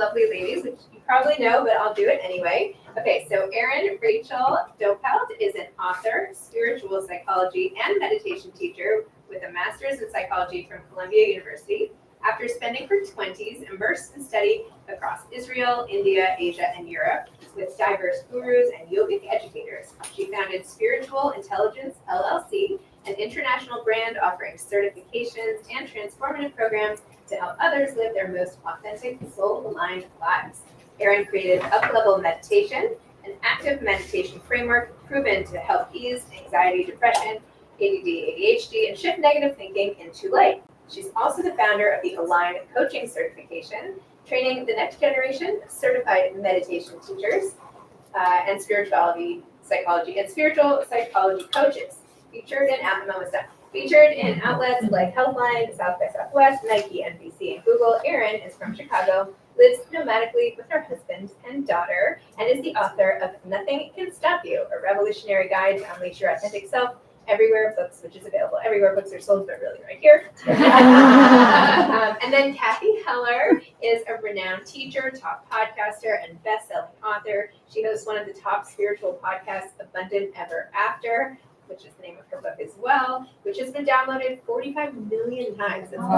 lovely ladies, which you probably know, but I'll do it anyway. Okay, so Erin Rachel Doppelt is an author, spiritual psychology, and meditation teacher with a master's in psychology from Columbia University. After spending her 20s immersed in study across Israel, India, Asia, and Europe with diverse gurus and yogic educators, she founded Spiritual Intelligence LLC, an international brand offering certifications and transformative programs to help others live their most authentic, soul-aligned lives. Erin created Up-Level Meditation, an active meditation framework proven to help ease anxiety, depression, ADD, ADHD, and shift negative thinking into light. She's also the founder of the Align Coaching Certification, training the next generation of certified meditation teachers and spiritual psychology coaches. Featured in outlets like Healthline, South by Southwest, Nike, NBC, and Google, Erin is from Chicago, lives nomadically with her husband and daughter, and is the author of Nothing Can Stop You, a revolutionary guide to unleash your authentic self, Everywhere Books, which is available everywhere books are sold, but really right here. And then Cathy Heller is a renowned teacher, top podcaster, and best-selling author. She hosts one of the top spiritual podcasts, Abundant Ever After, which is the name of her book as well, which has been downloaded 45 million times. That's insane.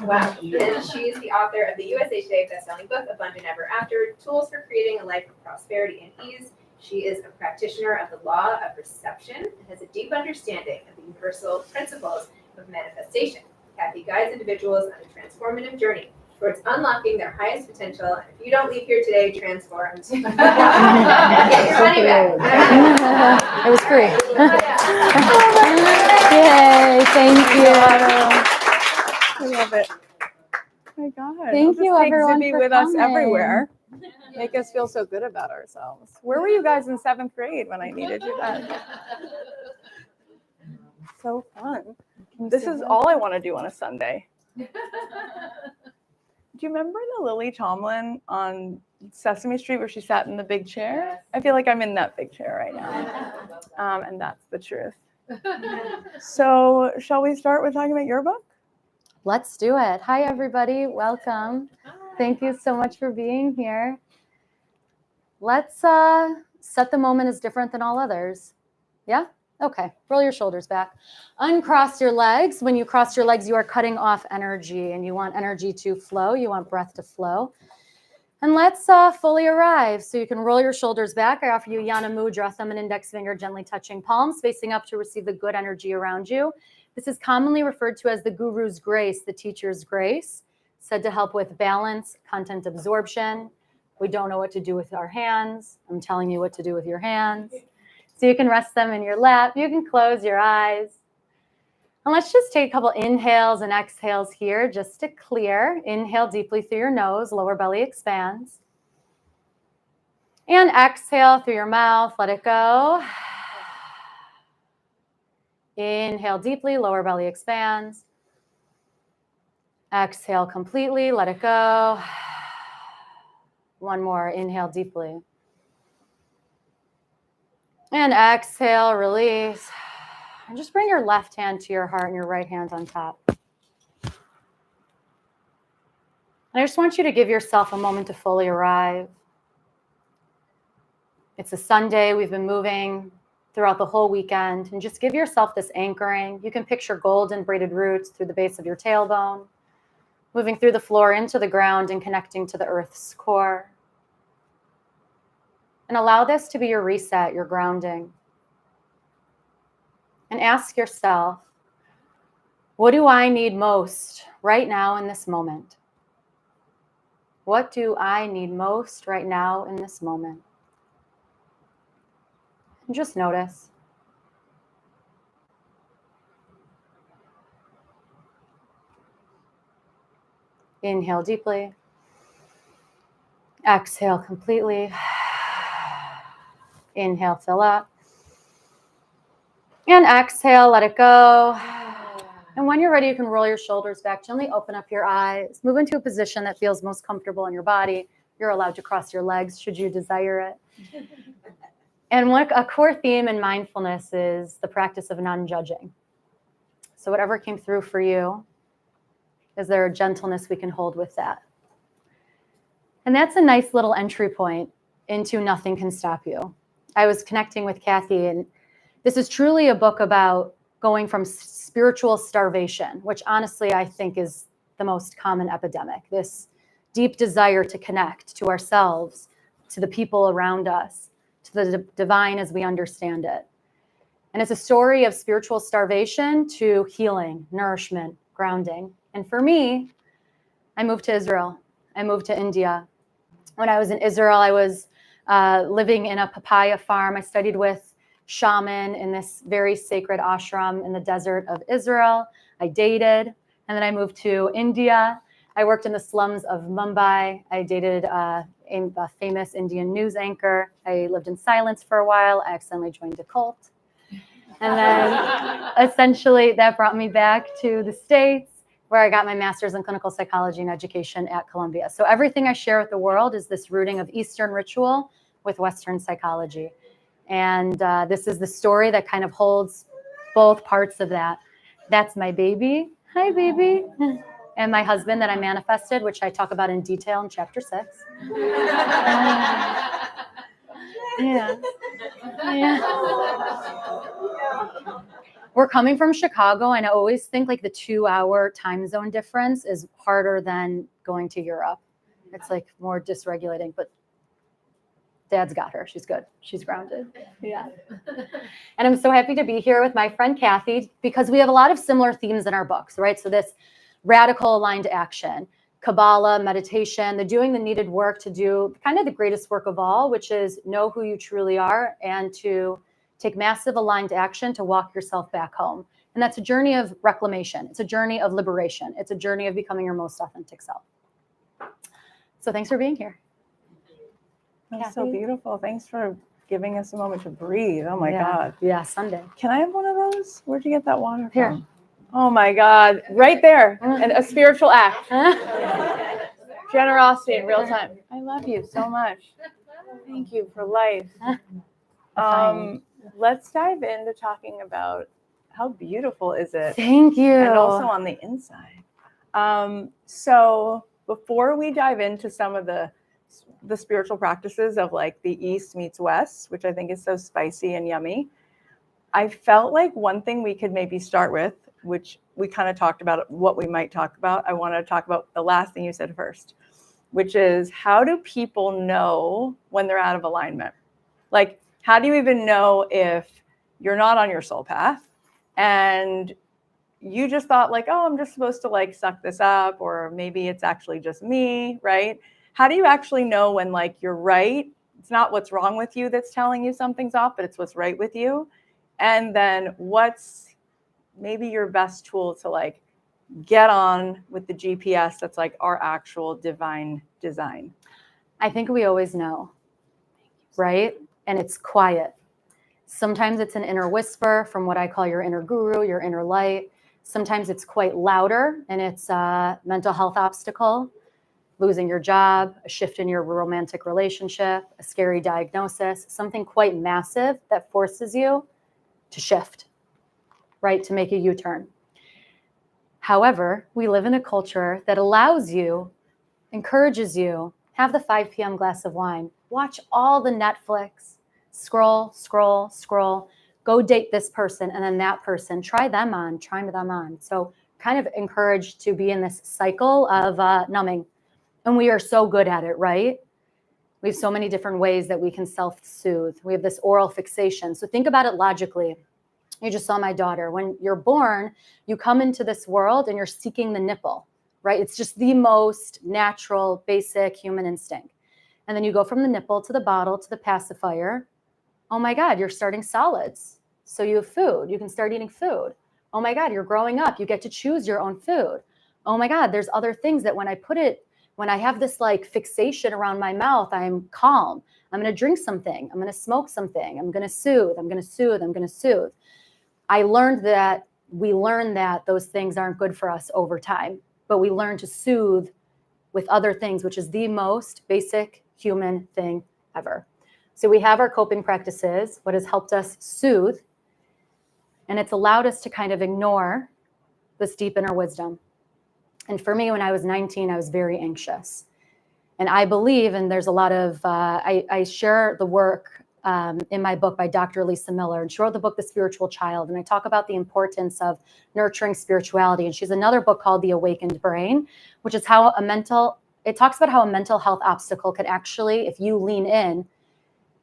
Wow. And she's the author of the USA Today bestselling book, Abundant Ever After, Tools for Creating a Life of Prosperity and Ease. She is a practitioner of the law of reception and has a deep understanding of the universal principles of manifestation. Cathy guides individuals on a transformative journey towards unlocking their highest potential. And if you don't leave here today transformed, get your money back. It was free. Yay, thank you. I love it. Oh my God. Thank you, everyone, Zippy for with coming. us everywhere. Make us feel so good about ourselves. Where were you guys in 7th grade when I needed you then? So fun. This is all I want to do on a Sunday. Do you remember the Lily Tomlin on Sesame Street where she sat in the big chair? I feel like I'm in that big chair right now. And that's the truth. So shall we start with talking about your book? Let's do it. Hi, everybody. Welcome. Thank you so much for being here. Let's set the moment as different than all others. Yeah? Okay. Roll your shoulders back. Uncross your legs. When you cross your legs, you are cutting off energy, and you want energy to flow. You want breath to flow. And let's fully arrive. So you can roll your shoulders back. I offer you Yana Mudra, thumb and index finger gently touching palms, facing up to receive the good energy around you. This is commonly referred to as the guru's grace, the teacher's grace, said to help with balance, content absorption. We don't know what to do with our hands. I'm telling you what to do with your hands. So you can rest them in your lap. You can close your eyes. And let's just take a couple inhales and exhales here just to clear. Inhale deeply through your nose, lower belly expands. And exhale through your mouth, let it go. Inhale deeply, lower belly expands. Exhale completely, let it go. One more, inhale deeply. And exhale, release. And just bring your left hand to your heart and your right hand on top. And I just want you to give yourself a moment to fully arrive. It's a Sunday. We've been moving throughout the whole weekend. And just give yourself this anchoring. You can picture golden braided roots through the base of your tailbone, moving through the floor into the ground and connecting to the earth's core. And allow this to be your reset, your grounding. And ask yourself, what do I need most right now in this moment? What do I need most right now in this moment? And just notice. Inhale deeply. Exhale completely. Inhale, fill up. And exhale, let it go. And when you're ready, you can roll your shoulders back. Gently open up your eyes. Move into a position that feels most comfortable in your body. You're allowed to cross your legs should you desire it. And a core theme in mindfulness is the practice of non-judging. So whatever came through for you, is there a gentleness we can hold with that? And that's a nice little entry point into Nothing Can Stop You. I was connecting with Cathy, and this is truly a book about going from spiritual starvation, which honestly I think is the most common epidemic, this deep desire to connect to ourselves, to the people around us, to the divine as we understand it. And it's a story of spiritual starvation to healing, nourishment, grounding. And for me, I moved to Israel. I moved to India. When I was in Israel, I was living in a papaya farm. I studied with shaman in this very sacred ashram in the desert of Israel. I dated, and then I moved to India. I worked in the slums of Mumbai. I dated a famous Indian news anchor. I lived in silence for a while. I accidentally joined a cult. And then essentially that brought me back to the States, where I got my master's in clinical psychology and education at Columbia. So everything I share with the world is this rooting of Eastern ritual with Western psychology. And this is the story that kind of holds both parts of that. That's my baby. Hi, baby. And my husband that I manifested, which I talk about in detail in chapter 6. Yeah. We're coming from Chicago, and I always think like the 2-hour time zone difference is harder than going to Europe. It's like more dysregulating, but Dad's got her. She's good. She's grounded. Yeah. And I'm so happy to be here with my friend Cathy, because we have a lot of similar themes in our books, right? So this radical aligned action, Kabbalah, meditation, the doing the needed work to do kind of the greatest work of all, which is know who you truly are and to take massive aligned action to walk yourself back home. And that's a journey of reclamation. It's a journey of liberation. It's a journey of becoming your most authentic self. So thanks for being here. That's Cathy? so beautiful. Thanks for giving us a moment to breathe. Oh my God. Yeah, Sunday. Can I have one of those? Where'd you get that water Here. from? Oh my God. Right there. And a spiritual act. Generosity in real time. I love you so much. Thank you for life. Let's dive into talking about how beautiful is it? Thank you. And also on the inside. So before we dive into some of the spiritual practices of like the East meets West, which I think is so spicy and yummy, I felt like one thing we could maybe start with, which we kind of talked about what we might talk about. I want to talk about the last thing you said first, which is how do people know when they're out of alignment? Like, how do you even know if you're not on your soul path and you just thought like, oh, I'm just supposed to like suck this up, or maybe it's actually just me, right? How do you actually know when like you're right? It's not what's wrong with you that's telling you something's off, but it's what's right with you. And then what's maybe your best tool to like get on with the GPS that's like our actual divine design? I think we always know, right? And it's quiet. Sometimes it's an inner whisper from what I call your inner guru, your inner light. Sometimes it's quite louder, and it's a mental health obstacle, losing your job, a shift in your romantic relationship, a scary diagnosis, something quite massive that forces you to shift, right? To make a U-turn. However, we live in a culture that allows you, encourages you, have the 5 p.m. glass of wine, watch all the Netflix, scroll, go date this person and then that person, try them on. So kind of encouraged to be in this cycle of numbing. And we are so good at it, right? We have so many different ways that we can self-soothe. We have this oral fixation. So think about it logically. You just saw my daughter. When you're born, you come into this world and you're seeking the nipple, right? It's just the most natural, basic human instinct. And then you go from the nipple to the bottle to the pacifier. Oh my God, you're starting solids. So you have food. You can start eating food. Oh my God, you're growing up. You get to choose your own food. Oh my God, there's other things that when I have this like fixation around my mouth, I'm calm. I'm going to drink something. I'm going to smoke something. I'm going to soothe. I learned that we learn that those things aren't good for us over time, but we learn to soothe with other things, which is the most basic human thing ever. So we have our coping practices, what has helped us soothe, and it's allowed us to kind of ignore this deep inner wisdom. And for me, when I was 19, I was very anxious. And I believe, and there's a lot of, I share the work in my book by Dr. Lisa Miller, and she wrote the book, The Spiritual Child. And I talk about the importance of nurturing spirituality. And she has another book called The Awakened Brain, which is how it talks about how a mental health obstacle can actually, if you lean in,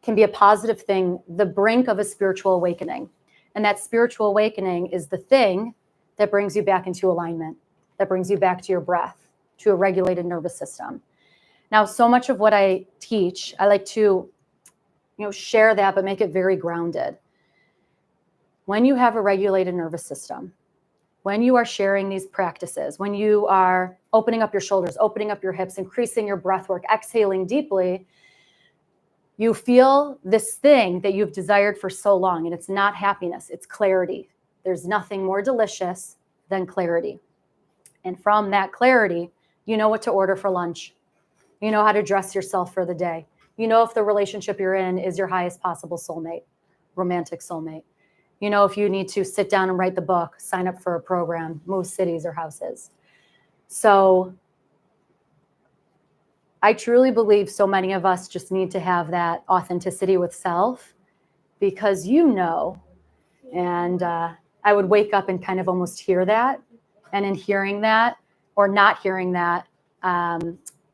can be a positive thing, the brink of a spiritual awakening. And that spiritual awakening is the thing that brings you back into alignment, that brings you back to your breath, to a regulated nervous system. Now, so much of what I teach, I like to, share that, but make it very grounded. When you have a regulated nervous system, when you are sharing these practices, when you are opening up your shoulders, opening up your hips, increasing your breath work, exhaling deeply, you feel this thing that you've desired for so long, and it's not happiness, it's clarity. There's nothing more delicious than clarity. And from that clarity, you know what to order for lunch. You know how to dress yourself for the day. You know if the relationship you're in is your highest possible soulmate, romantic soulmate. You know if you need to sit down and write the book, sign up for a program, move cities or houses. So I truly believe so many of us just need to have that authenticity with self, because and I would wake up and kind of almost hear that. And in hearing that or not hearing that,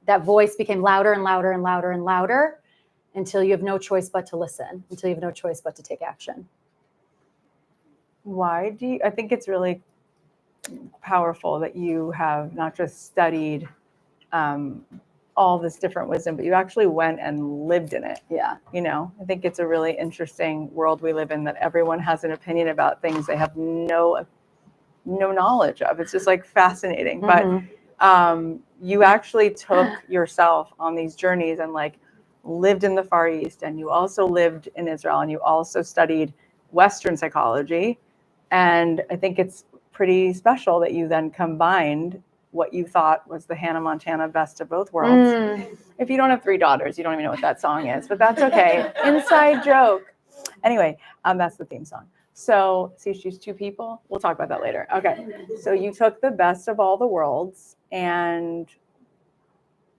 that voice became louder and louder and louder and louder until you have no choice but to listen, until you have no choice but to take action. I think it's really powerful that you have not just studied all this different wisdom, but you actually went and lived in it. Yeah. I think it's a really interesting world we live in, that everyone has an opinion about things they have no knowledge of. It's just like fascinating. Mm-hmm. But you actually took yourself on these journeys and like lived in the Far East, and you also lived in Israel, and you also studied Western psychology. And I think it's pretty special that you then combined what you thought was the Hannah Montana best of both worlds. If you don't have 3 daughters, you don't even know what that song is, but that's okay. Inside joke. Anyway, that's the theme song. So, see, she's 2 people. We'll talk about that later. Okay. So you took the best of all the worlds, and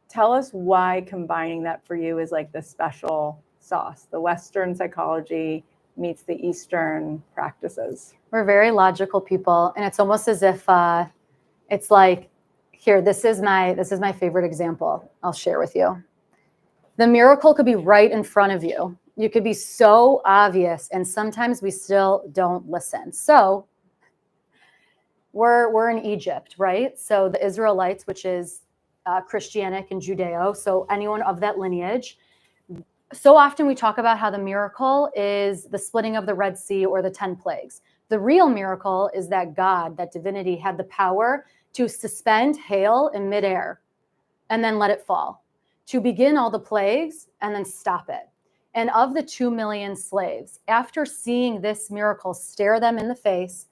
tell us why combining that for you is like the special sauce, the Western psychology meets the Eastern practices. We're very logical people, and it's almost as if it's like, here, this is my favorite example I'll share with you. The miracle could be right in front of you. You could be so obvious, and sometimes we still don't listen. So we're in Egypt, right? So the Israelites, which is Christianic and Judeo, so anyone of that lineage. So often we talk about how the miracle is the splitting of the Red Sea or the 10 plagues. The real miracle is that God, that divinity, had the power to suspend hail in midair and then let it fall, to begin all the plagues and then stop it. And of the 2 million slaves, after seeing this miracle stare them in the face,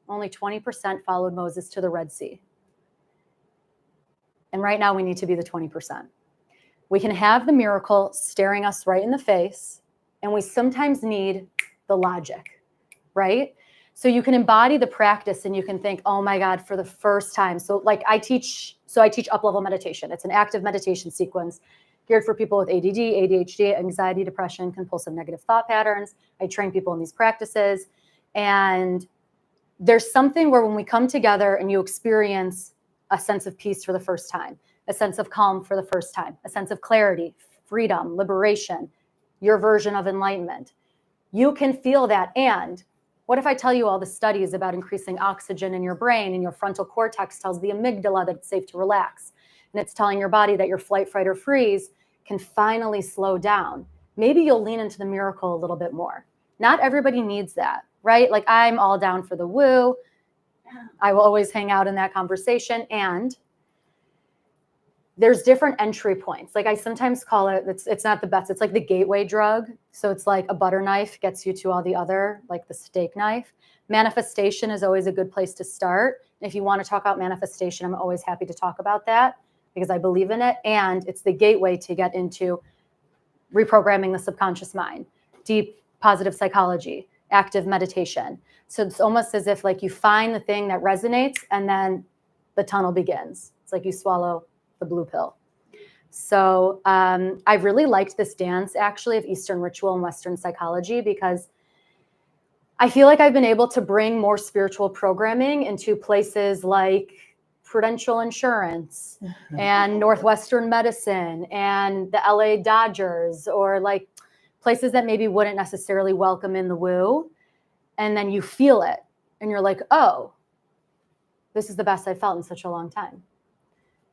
only 20% followed Moses to the Red Sea. And right now we need to be the 20%. We can have the miracle staring us right in the face, and we sometimes need the logic, right? So you can embody the practice and you can think, oh my God, for the first time. So like I teach up-level meditation. It's an active meditation sequence geared for people with ADD, ADHD, anxiety, depression, compulsive negative thought patterns. I train people in these practices. And there's something where when we come together and you experience a sense of peace for the first time, a sense of calm for the first time, a sense of clarity, freedom, liberation, your version of enlightenment, you can feel that. And what if I tell you all the studies about increasing oxygen in your brain, and your frontal cortex tells the amygdala that it's safe to relax, and it's telling your body that your flight, fright, or freeze can finally slow down? Maybe you'll lean into the miracle a little bit more. Not everybody needs that, right? Like I'm all down for the woo. I will always hang out in that conversation. And there's different entry points. Like I sometimes call it, it's not the best. It's like the gateway drug. So it's like a butter knife gets you to all the other, like the steak knife. Manifestation is always a good place to start. And if you want to talk about manifestation, I'm always happy to talk about that because I believe in it. And it's the gateway to get into reprogramming the subconscious mind, deep positive psychology, active meditation. So it's almost as if like you find the thing that resonates and then the tunnel begins. It's like you swallow the blue pill. So I really liked this dance, actually, of Eastern ritual and Western psychology, because I feel like I've been able to bring more spiritual programming into places like Prudential Insurance and Northwestern Medicine and the LA Dodgers, or like places that maybe wouldn't necessarily welcome in the woo. And then you feel it and you're like, oh, this is the best I've felt in such a long time.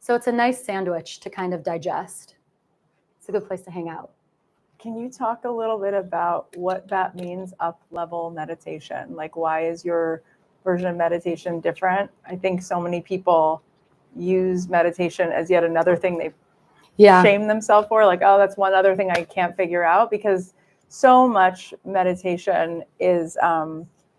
So it's a nice sandwich to kind of digest. It's a good place to hang out. Can you talk a little bit about what that means, up-level meditation? Like, why is your version of meditation different? I think so many people use meditation as yet another thing they shame themselves for. Like, oh, that's one other thing I can't figure out, because so much meditation is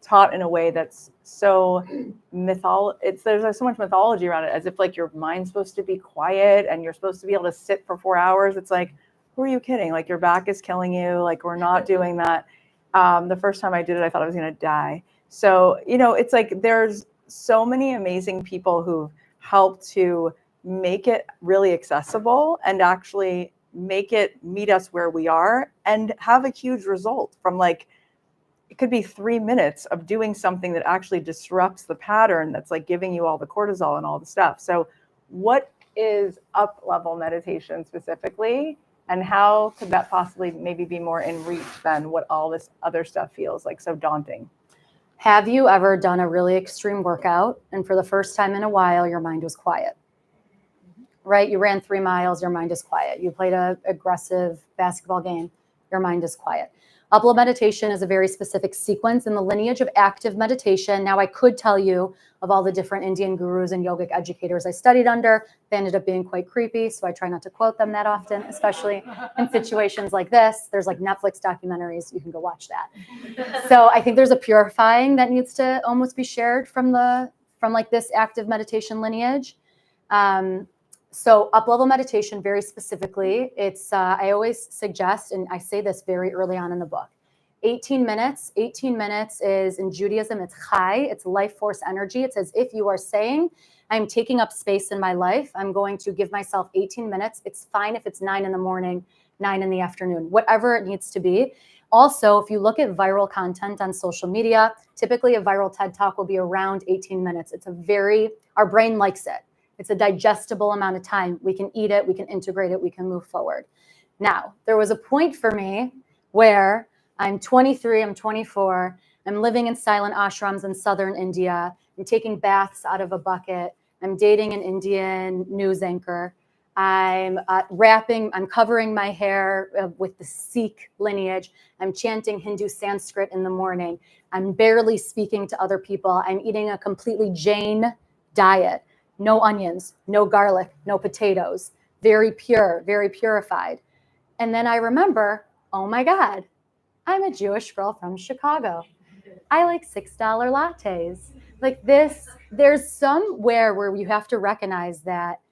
taught in a way that's so there's so much mythology around it, as if like your mind's supposed to be quiet and you're supposed to be able to sit for 4 hours. It's like, who are you kidding? Like, your back is killing you. Like, we're not doing that. The first time I did it, I thought I was going to die. So, it's like there's so many amazing people who've helped to make it really accessible and actually make it meet us where we are and have a huge result from, like, it could be 3 minutes of doing something that actually disrupts the pattern that's like giving you all the cortisol and all the stuff. So what is up-level meditation specifically? And how could that possibly maybe be more in reach than what all this other stuff feels like so daunting? Have you ever done a really extreme workout and for the first time in a while, your mind was quiet? Right? You ran 3 miles, your mind is quiet. You played an aggressive basketball game, your mind is quiet. Up-level meditation is a very specific sequence in the lineage of active meditation. Now, I could tell you of all the different Indian gurus and yogic educators I studied under. They ended up being quite creepy, so I try not to quote them that often, especially in situations like this. There's like Netflix documentaries. You can go watch that. So I think there's a purifying that needs to almost be shared from like this active meditation lineage. So up-level meditation, very specifically, it's I always suggest, and I say this very early on in the book, 18 minutes. 18 minutes is, in Judaism, it's chai, it's life force energy. It's as if you are saying, I'm taking up space in my life. I'm going to give myself 18 minutes. It's fine if it's 9 in the morning, 9 in the afternoon, whatever it needs to be. Also, if you look at viral content on social media, typically a viral TED Talk will be around 18 minutes. Our brain likes it. It's a digestible amount of time. We can eat it, we can integrate it, we can move forward. Now, there was a point for me where I'm 23, I'm 24, I'm living in silent ashrams in southern India, I'm taking baths out of a bucket, I'm dating an Indian news anchor, I'm rapping, I'm covering my hair with the Sikh lineage, I'm chanting Hindu Sanskrit in the morning, I'm barely speaking to other people, I'm eating a completely Jain diet. No onions, no garlic, no potatoes, very pure, very purified. And then I remember, oh my God, I'm a Jewish girl from Chicago. I like $6 lattes. Like this, there's somewhere where you have to recognize that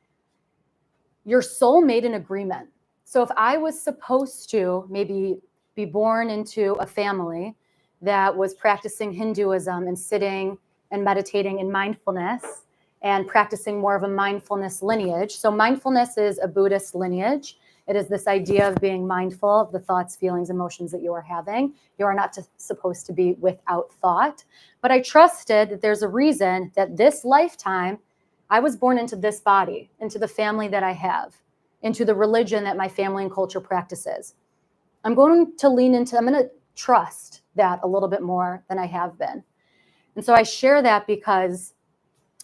your soul made an agreement. So if I was supposed to maybe be born into a family that was practicing Hinduism and sitting and meditating in mindfulness, and practicing more of a mindfulness lineage. So mindfulness is a Buddhist lineage. It is this idea of being mindful of the thoughts, feelings, emotions that you are having. You are not supposed to be without thought. But I trusted that there's a reason that this lifetime, I was born into this body, into the family that I have, into the religion that my family and culture practices. I'm going to trust that a little bit more than I have been. And so I share that because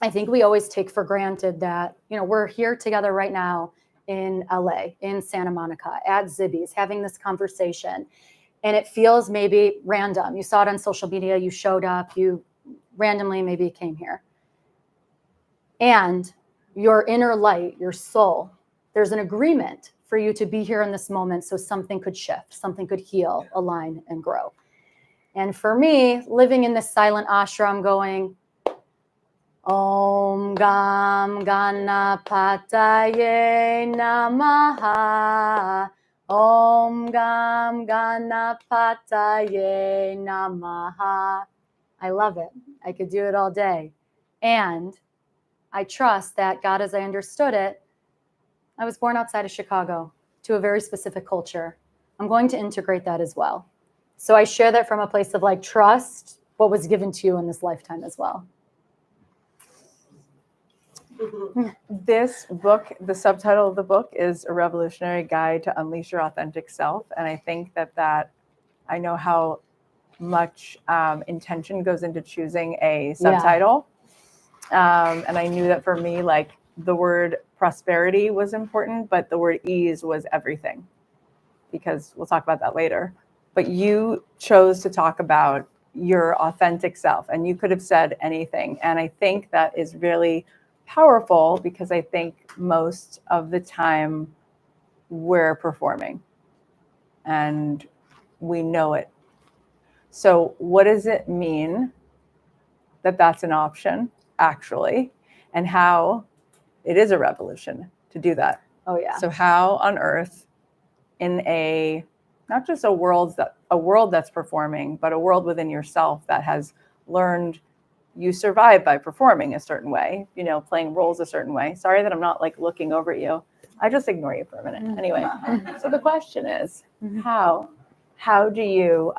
I think we always take for granted that, we're here together right now in LA, in Santa Monica, at Zibby's, having this conversation. And it feels maybe random. You saw it on social media, you showed up, you randomly maybe came here. And your inner light, your soul, there's an agreement for you to be here in this moment so something could shift, something could heal, align, and grow. And for me, living in this silent ashram going, Om Gam Ganapataye Namaha. Om Gam Ganapataye Namaha. I love it. I could do it all day. And I trust that God, as I understood it, I was born outside of Chicago to a very specific culture. I'm going to integrate that as well. So I share that from a place of like trust what was given to you in this lifetime as well. This book, the subtitle of the book is A Revolutionary Guide to Unleash Your Authentic Self. And I think that I know how much intention goes into choosing a subtitle. And I knew that for me, like the word prosperity was important, but the word ease was everything, because we'll talk about that later. But you chose to talk about your authentic self, and you could have said anything. And I think that is really powerful, because I think most of the time we're performing and we know it. So what does it mean that that's an option actually, and how it is a revolution to do that? Oh yeah. So how on earth, in a not just a world that's performing, but a world within yourself that has learned you survive by performing a certain way, you know, playing roles a certain way. Sorry that I'm not like looking over at you. I just ignore you for a minute. Anyway, so the question is, how do you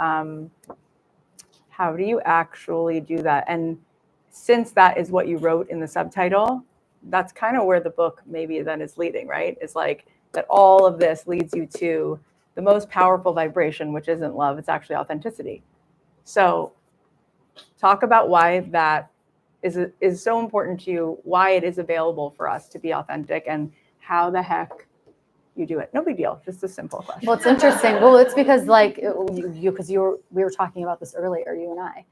actually do that? And since that is what you wrote in the subtitle, that's kind of where the book maybe then is leading, right? It's like that all of this leads you to the most powerful vibration, which isn't love, it's actually authenticity. So talk about why that is so important to you, why it is available for us to be authentic, and how the heck you do it. No big deal, just a simple question. Well, it's interesting. Well, it's because like we were talking about this earlier, you and I.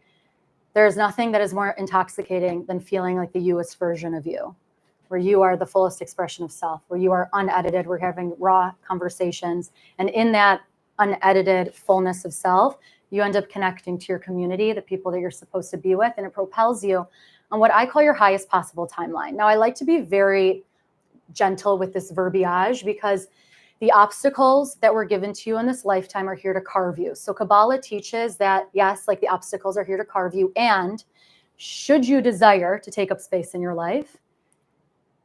There's nothing that is more intoxicating than feeling like the youest version of you, where you are the fullest expression of self, where you are unedited, we're having raw conversations. And in that unedited fullness of self, you end up connecting to your community, the people that you're supposed to be with, and it propels you on what I call your highest possible timeline. Now, I like to be very gentle with this verbiage, because the obstacles that were given to you in this lifetime are here to carve you. So Kabbalah teaches that, yes, like the obstacles are here to carve you. And should you desire to take up space in your life,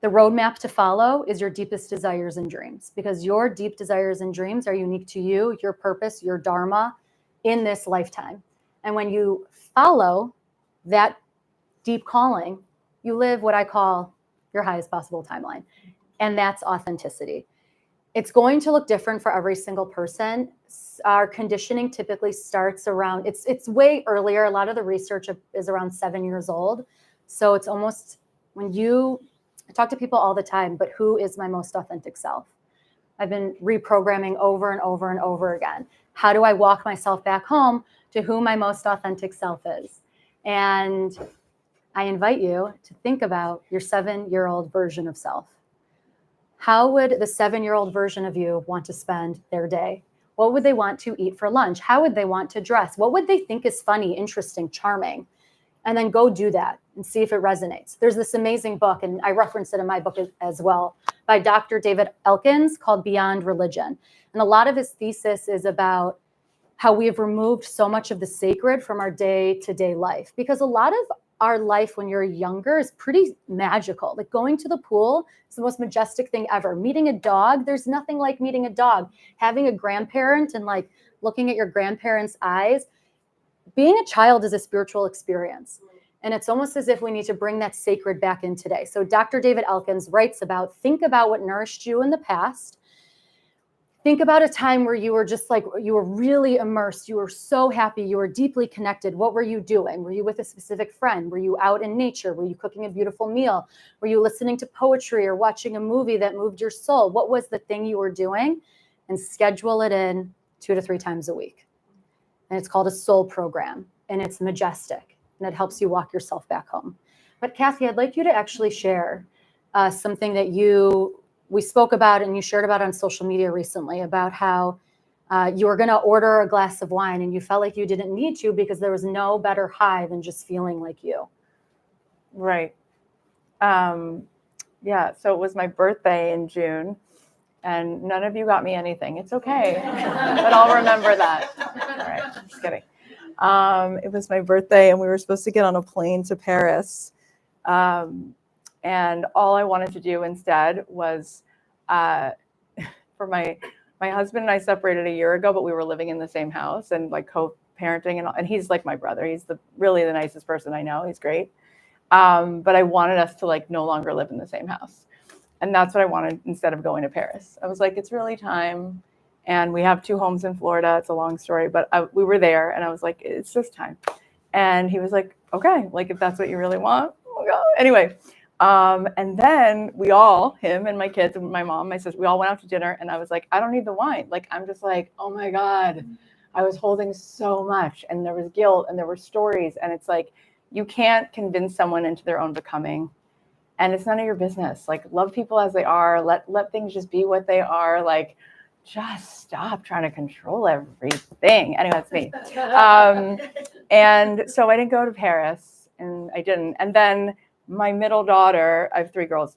the roadmap to follow is your deepest desires and dreams, because your deep desires and dreams are unique to you, your purpose, your dharma in this lifetime. And when you follow that deep calling, you live what I call your highest possible timeline. And that's authenticity. It's going to look different for every single person. Our conditioning typically starts around, it's way earlier. A lot of the research is around 7 years old. So it's almost, I talk to people all the time, but who is my most authentic self? I've been reprogramming over and over and over again. How do I walk myself back home to who my most authentic self is? And I invite you to think about your 7-year-old version of self. How would the 7-year-old version of you want to spend their day? What would they want to eat for lunch? How would they want to dress? What would they think is funny, interesting, charming? And then go do that and see if it resonates. There's this amazing book, and I reference it in my book as well, by Dr. David Elkins, called Beyond Religion. And a lot of his thesis is about how we have removed so much of the sacred from our day-to-day life. Because a lot of our life when you're younger is pretty magical. Like going to the pool is the most majestic thing ever. Meeting a dog, there's nothing like meeting a dog. Having a grandparent and like looking at your grandparents' eyes. Being a child is a spiritual experience. And it's almost as if we need to bring that sacred back in today. So Dr. David Elkins writes about, think about what nourished you in the past. Think about a time where you were just like, you were really immersed. You were so happy. You were deeply connected. What were you doing? Were you with a specific friend? Were you out in nature? Were you cooking a beautiful meal? Were you listening to poetry or watching a movie that moved your soul? What was the thing you were doing? And schedule it in 2 to 3 times a week. And it's called a soul program. And it's majestic. And it helps you walk yourself back home. But Cathy, I'd like you to actually share something that we spoke about and you shared about on social media recently, about how you were going to order a glass of wine and you felt like you didn't need to because there was no better high than just feeling like you. Right. Yeah, so it was my birthday in June and none of you got me anything. It's okay, but I'll remember that. All right, just kidding. It was my birthday and we were supposed to get on a plane to Paris. And all I wanted to do instead was for my husband and I separated a year ago, but we were living in the same house and like co-parenting, and he's like my brother. He's really the nicest person I know. He's great. But I wanted us to like no longer live in the same house. And that's what I wanted instead of going to Paris. I was like, it's really time. And we have 2 homes in Florida. It's a long story, but we were there and I was like, it's just time. And he was like, okay, like if that's what you really want, we'll go. Anyway, and then we all, him and my kids and my mom, my sister, we all went out to dinner and I was like, I don't need the wine. Like, I'm just like, oh my God, I was holding so much and there was guilt and there were stories. And it's like, you can't convince someone into their own becoming. And it's none of your business. Like, love people as they are. Let things just be what they are. Like, just stop trying to control everything. Anyway, that's me. And so I didn't go to Paris, and I didn't. And then my middle daughter, I have 3 girls.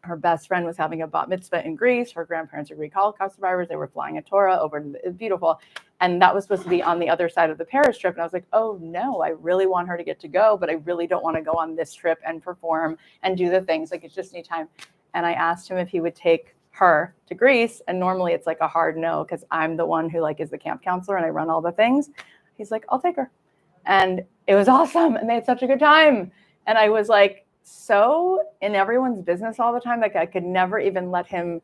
Her best friend was having a bat mitzvah in Greece. Her grandparents are Greek Holocaust survivors. They were flying a Torah over. It was beautiful. And that was supposed to be on the other side of the Paris trip. And I was like, oh no, I really want her to get to go, but I really don't want to go on this trip and perform and do the things. Like, it's just need time. And I asked him if he would take her to Greece. And normally it's like a hard no, because I'm the one who like is the camp counselor and I run all the things. He's like, I'll take her. And it was awesome. And they had such a good time. And I was like, so in everyone's business all the time, like I could never even let him,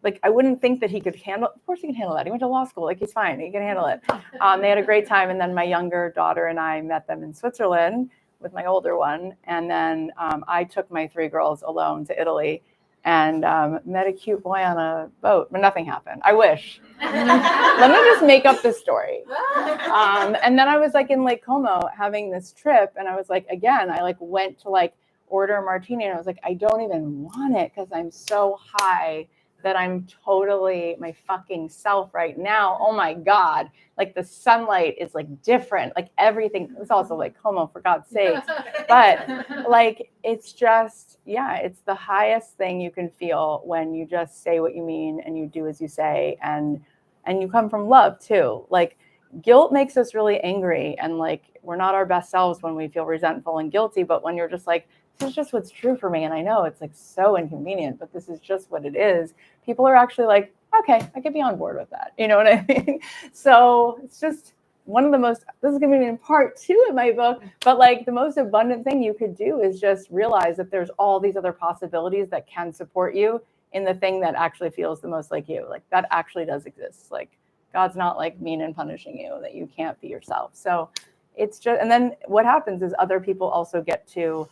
like, I wouldn't think that he could handle, of course he can handle that. He went to law school, like he's fine, he can handle it. They had a great time. And then my younger daughter and I met them in Switzerland with my older one. And then I took my 3 girls alone to Italy and met a cute boy on a boat, but nothing happened. I wish. Let me just make up this story. And then I was like in Lake Como having this trip. And I was like, again, I like went to like order a martini. And I was like, I don't even want it because I'm so high that I'm totally my fucking self right now. Oh my God. Like the sunlight is like different. Like everything. It's also like Como, for God's sake. But like, it's just, yeah, it's the highest thing you can feel when you just say what you mean and you do as you say. And you come from love too. Like guilt makes us really angry. And like, we're not our best selves when we feel resentful and guilty. But when you're just like, this is just what's true for me. And I know it's like so inconvenient, but this is just what it is. People are actually like, okay, I could be on board with that. You know what I mean? So it's just one of the most, this is going to be in part 2 of my book, but like the most abundant thing you could do is just realize that there's all these other possibilities that can support you in the thing that actually feels the most like you. Like that actually does exist. Like God's not like mean and punishing you, that you can't be yourself. So it's just, and then what happens is other people also get to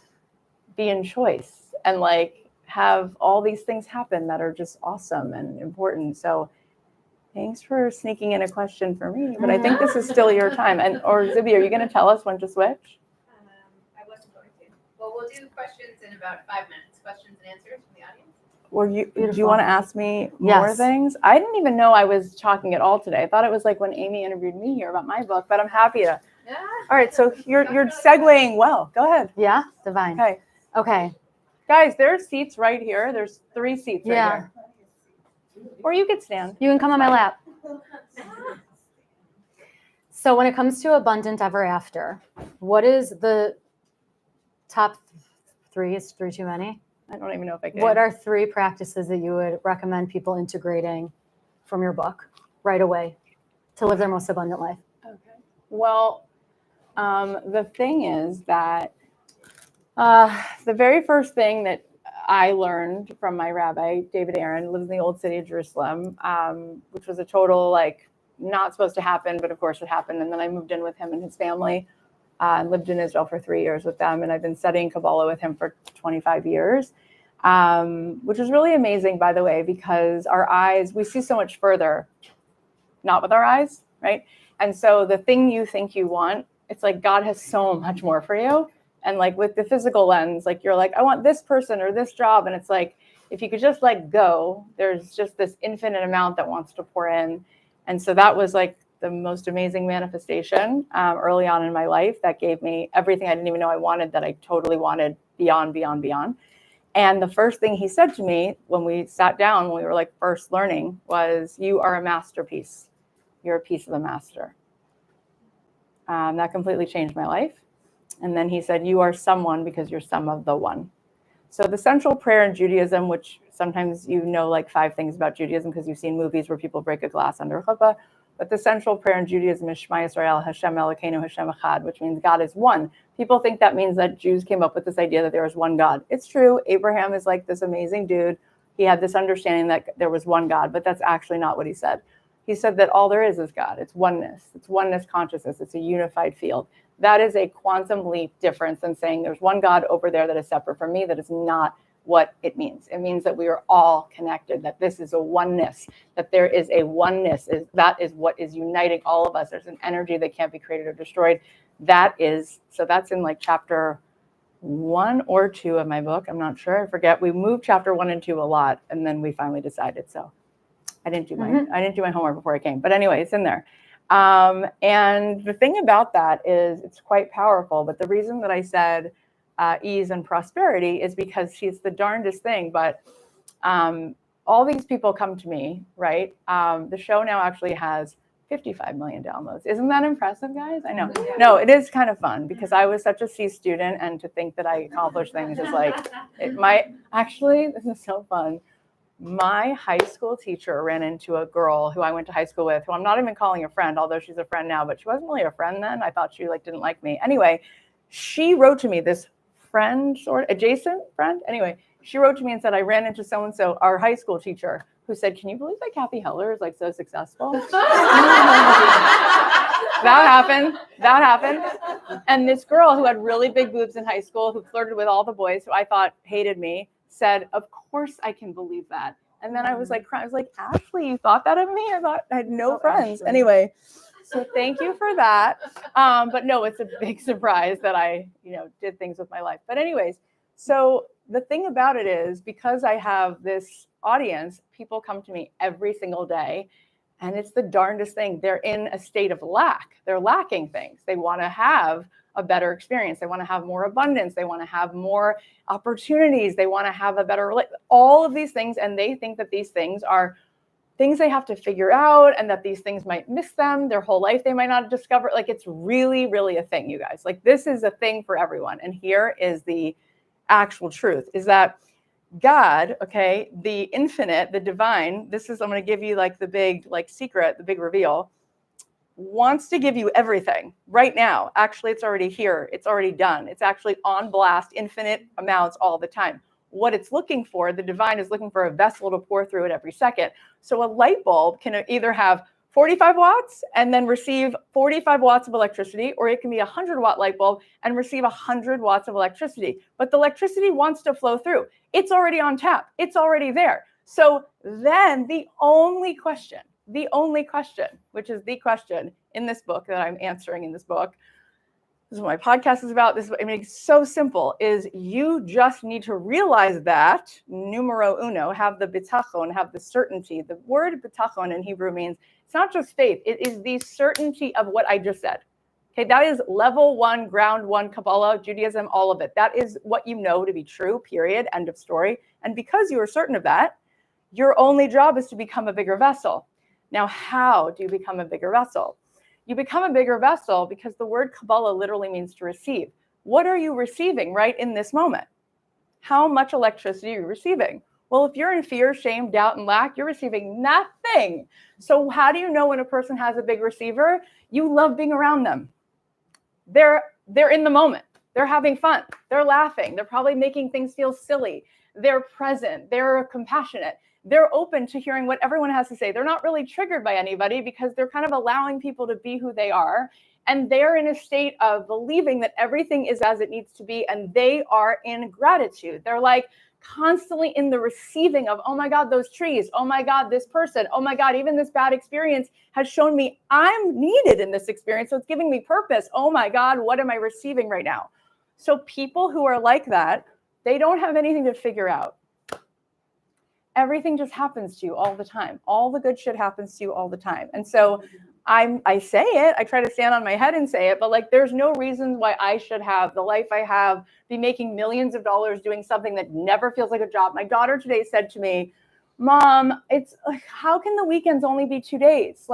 be in choice and like have all these things happen that are just awesome and important. So thanks for sneaking in a question for me, but I think this is still your time. And or Zibby, are you going to tell us when to switch? I wasn't going to. Well, we'll do questions in about 5 minutes. Questions and answers from the audience. Or do you want to ask me more things? I didn't even know I was talking at all today. I thought it was like when Amy interviewed me here about my book, but I'm happy to. Yeah. All right, so you're segueing well. Go ahead. Yeah, divine. Okay. Guys, there are seats right here. There's 3 seats right here. Or you could stand. You can come on my lap. So when it comes to abundant ever after, what is the top 3? Is 3 too many? I don't even know if I can. What are 3 practices that you would recommend people integrating from your book right away to live their most abundant life? Okay. Well, the thing is that the very first thing that I learned from my rabbi, David Erin, lives in the old city of Jerusalem, which was a total, like, not supposed to happen, but of course it happened. And then I moved in with him and his family and lived in Israel for 3 years with them. And I've been studying Kabbalah with him for 25 years, which is really amazing, by the way, because our eyes, we see so much further, not with our eyes, right? And so the thing you think you want, it's like God has so much more for you. And like with the physical lens, like you're like, I want this person or this job. And it's like, if you could just let go, there's just this infinite amount that wants to pour in. And so that was like the most amazing manifestation early on in my life that gave me everything I didn't even know I wanted, that I totally wanted beyond. And the first thing he said to me when we sat down, when we were like first learning, was, you are a masterpiece. You're a piece of the master. That completely changed my life. And then he said, you are someone because you're some of the one. So the central prayer in Judaism, which sometimes you know like 5 things about Judaism because you've seen movies where people break a glass under a chuppah. But the central prayer in Judaism is Shema Yisrael, Hashem Elokeinu, Hashem Echad, which means God is one. People think that means that Jews came up with this idea that there is one God. It's true. Abraham is like this amazing dude. He had this understanding that there was one God, but that's actually not what he said. He said that all there is God. It's oneness. It's oneness consciousness. It's a unified field. That is a quantum leap difference than saying there's one God over there that is separate from me. That is not what it means. It means that we are all connected, that this is a oneness, that there is a oneness. That is what is uniting all of us. There's an energy that can't be created or destroyed. So that's in like chapter 1 or 2 of my book. I'm not sure. I forget. We moved chapter 1 and 2 a lot, and then we finally decided. So I didn't do my homework before I came. But anyway, it's in there. And the thing about that is it's quite powerful. But the reason that I said ease and prosperity is because she's the darndest thing. But all these people come to me, right? The show now actually has 55 million downloads. Isn't that impressive, guys? I know. No, it is kind of fun because I was such a C student, and to think that I accomplished things is like, this is so fun. My high school teacher ran into a girl who I went to high school with, who I'm not even calling a friend, although she's a friend now, but she wasn't really a friend then. I thought she didn't like me. Anyway, she wrote to me, this friend, adjacent friend. Anyway, she wrote to me and said, I ran into so-and-so, our high school teacher, who said, can you believe that Cathy Heller is like so successful? That happened. And this girl who had really big boobs in high school, who flirted with all the boys, who I thought hated me, said, of course I can believe that. And then I was like, Ashley, you thought that of me? I thought I had no friends. Ashley. Anyway, so thank you for that. But no, it's a big surprise that I, did things with my life. But anyways, so the thing about it is, because I have this audience, people come to me every single day, and it's the darndest thing. They're in a state of lack. They're lacking things. They want to have a better experience. They want to have more abundance. They want to have more opportunities. They want to have a better, all of these things. And they think that these things are things they have to figure out, and that these things might miss them their whole life. They might not discover, it's really, really a thing, you guys. This is a thing for everyone. And here is the actual truth, is that God, okay, the infinite, the divine, I'm going to give you the big, secret, the big reveal, wants to give you everything right now. Actually, it's already here. It's already done. It's actually on blast, infinite amounts all the time. What it's looking for, the divine is looking for a vessel to pour through it every second. So a light bulb can either have 45 watts and then receive 45 watts of electricity, or it can be a 100-watt light bulb and receive 100 watts of electricity. But the electricity wants to flow through. It's already on tap. It's already there. So then the only question, which is the question in this book that I'm answering in this book, this is what my podcast is about. It's so simple, is you just need to realize that, numero uno, have the bitachon, have the certainty. The word bitachon in Hebrew means, it's not just faith, it is the certainty of what I just said. Okay, that is level 1, ground 1, Kabbalah, Judaism, all of it. That is what you know to be true, period, end of story. And because you are certain of that, your only job is to become a bigger vessel. Now, how do you become a bigger vessel? You become a bigger vessel because the word Kabbalah literally means to receive. What are you receiving right in this moment? How much electricity are you receiving? Well, if you're in fear, shame, doubt, and lack, you're receiving nothing. So how do you know when a person has a big receiver? You love being around them. They're in the moment. They're having fun. They're laughing. They're probably making things feel silly. They're present. They're compassionate. They're open to hearing what everyone has to say. They're not really triggered by anybody because they're kind of allowing people to be who they are. And they're in a state of believing that everything is as it needs to be. And they are in gratitude. They're constantly in the receiving of, oh my God, those trees. Oh my God, this person. Oh my God, even this bad experience has shown me I'm needed in this experience. So it's giving me purpose. Oh my God, what am I receiving right now? So people who are like that, they don't have anything to figure out. Everything just happens to you all the time. All the good shit happens to you all the time. And so I say it, I try to stand on my head and say it, but there's no reason why I should have the life I have, be making millions of dollars doing something that never feels like a job. My daughter today said to me, Mom, it's how can the weekends only be 2 days?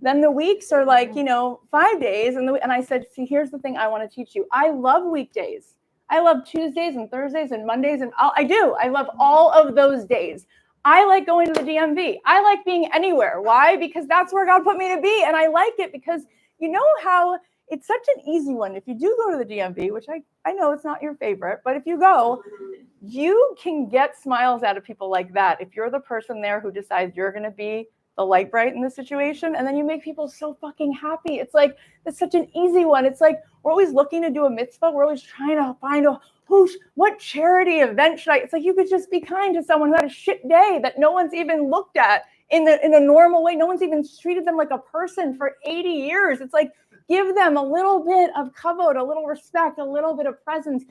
Then the weeks are 5 days. And I said, see, here's the thing I want to teach you. I love weekdays. I love Tuesdays and Thursdays and Mondays, and I love all of those days. I like going to the DMV. I like being anywhere. Why? Because that's where God put me to be, and I like it because you know how it's such an easy one. If you do go to the DMV, which I know it's not your favorite, but if you go, you can get smiles out of people like that. If you're the person there who decides you're going to be the light bright in the situation, and then you make people so fucking happy. It's like, it's such an easy one. It's like, we're always looking to do a mitzvah. We're always trying to find what charity event should I, it's like, you could just be kind to someone who had a shit day that no one's even looked at in a normal way. No one's even treated them like a person for 80 years. It's like, give them a little bit of kavod, a little respect, a little bit of presence.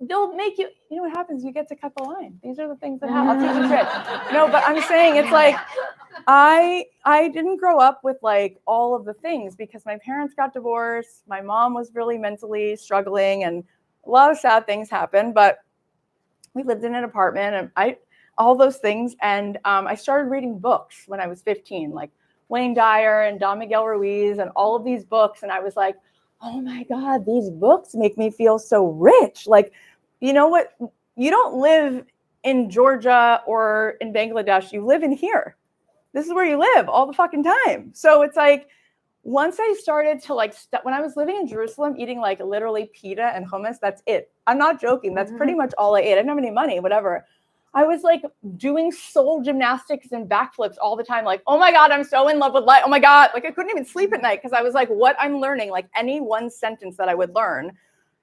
They'll make you know what happens? You get to cut the line. These are the things that happen. I'll teach you trick. No, but I'm saying it's like, I didn't grow up with like all of the things because my parents got divorced. My mom was really mentally struggling and a lot of sad things happened, but we lived in an apartment and all those things. And I started reading books when I was 15, like Wayne Dyer and Don Miguel Ruiz and all of these books. And I was like, oh my God, these books make me feel so rich. Like, you know what? You don't live in Georgia or in Bangladesh. You live in here. This is where you live all the fucking time. So it's like, once I started to like, when I was living in Jerusalem, eating like literally pita and hummus, that's it. I'm not joking. That's pretty much all I ate. I didn't have any money, whatever. I was like doing soul gymnastics and backflips all the time. Like, oh my God, I'm so in love with life. Oh my God. Like I couldn't even sleep at night because I was like, what I'm learning, like any one sentence that I would learn,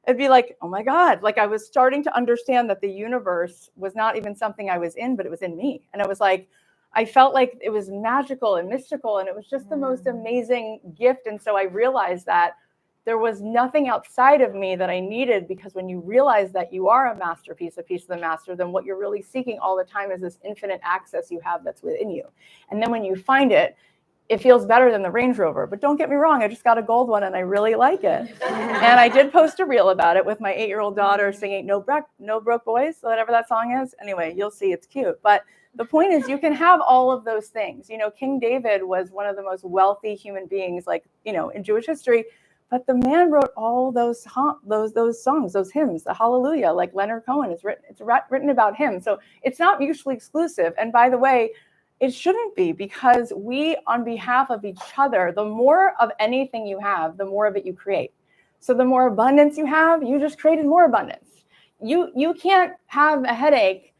it'd be like, oh my God. Like I was starting to understand that the universe was not even something I was in, but it was in me. And it was like, I felt like it was magical and mystical and it was just the most amazing gift. And so I realized that there was nothing outside of me that I needed, because when you realize that you are a masterpiece, a piece of the master, then what you're really seeking all the time is this infinite access you have that's within you. And then when you find it, it feels better than the Range Rover. But don't get me wrong, I just got a gold one and I really like it. And I did post a reel about it with my 8-year-old daughter singing No Broke Boys, whatever that song is. Anyway, you'll see, it's cute. But the point is, you can have all of those things. You know, King David was one of the most wealthy human beings, like, you know, in Jewish history. But the man wrote all those songs, those hymns, the Hallelujah, like Leonard Cohen is written. It's written about him. So it's not mutually exclusive. And by the way, it shouldn't be, because we, on behalf of each other, the more of anything you have, the more of it you create. So the more abundance you have, you just created more abundance. You can't have a headache